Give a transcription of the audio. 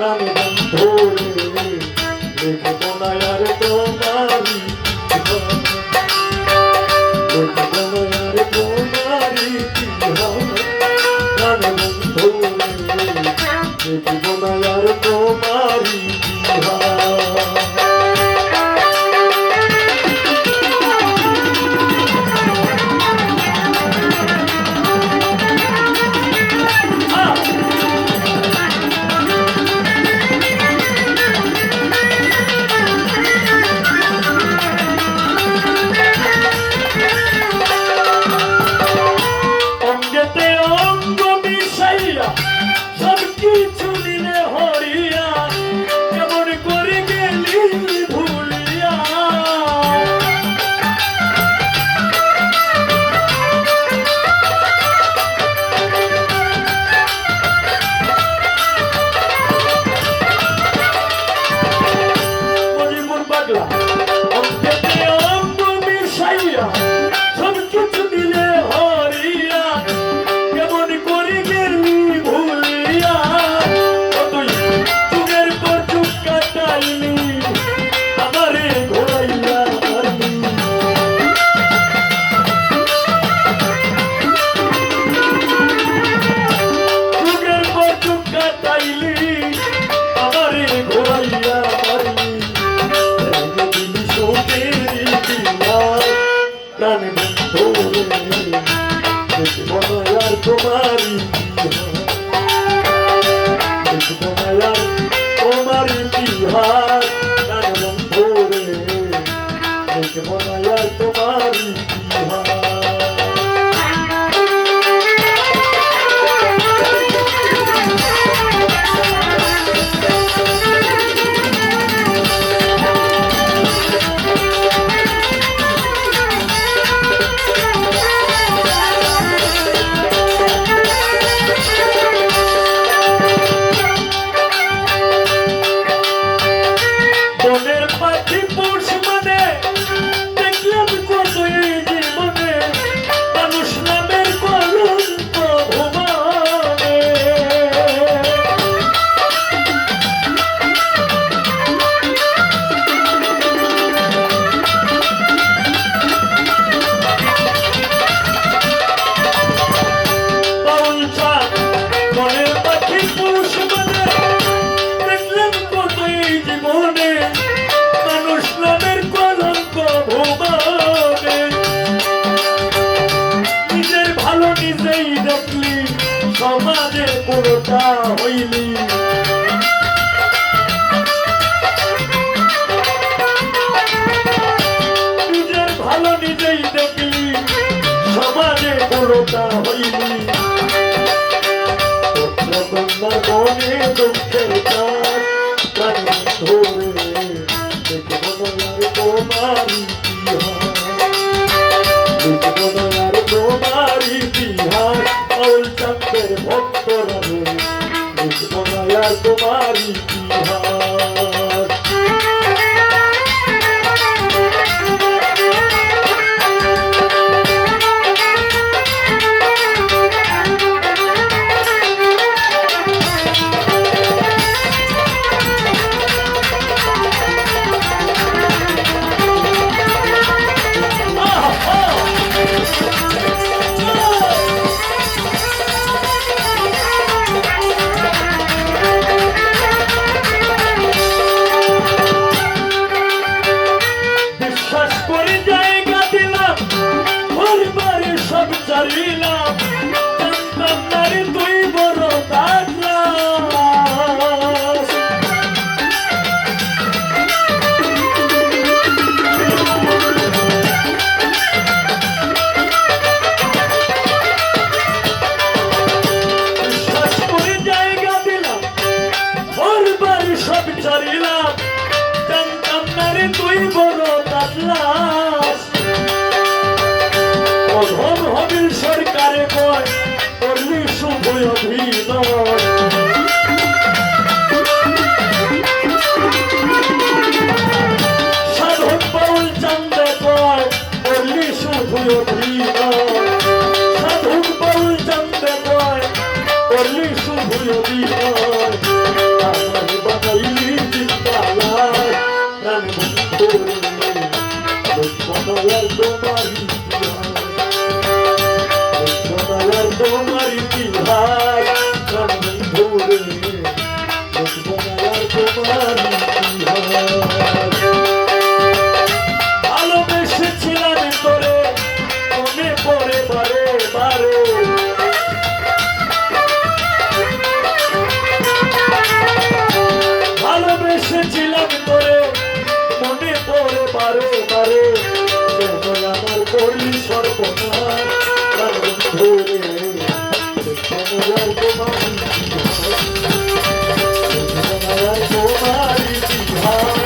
প্রাণ বন্ধু দেখব না আর তোমারি দেখব না আর তোমারি প্রাণ বন্ধু দেখব না আর তোমারি প্রাণ বন্ধু দেখব না আর তোমারি দেখব না আর তোমারি বিহার প্রাণ বন্ধু দেখব না আর তোমারি বিহার সমাজে পুরোটা হইলি নিজের ভালো নিজেই দেখলি সমাজে পুরোটা হইলি কন্যা বনে দুঃখের কাজ ধরে দেখব না আর তোমারি দেখব না আর তোমারি বিহার চন্দ্রের ভক্তরা দেখব না আর তোমারি বিহার সরকারে কয় করলি শুভ অভিনয় সাধক বাউল চান্দে কয় করলি শুভ অভিনয় সাধক বাউল চান্দে কয় করলি শুভ অভিনয় আর তোমার ইতিহাস দেখবো না আর তোমার ইতিহাস প্রাণ বন্ধুরে দেখবো না আর তোমার ইতিহাস ভালোবেসেছিলাম তোরে মনে পড়ে বারে বারে ভালোবেসেছিলাম তোরে মনে পড়ে বারে বারে আমার করলি সর্বনাশ প্রাণ বন্ধুরে দেখবো না আর তোমার ইতিহাস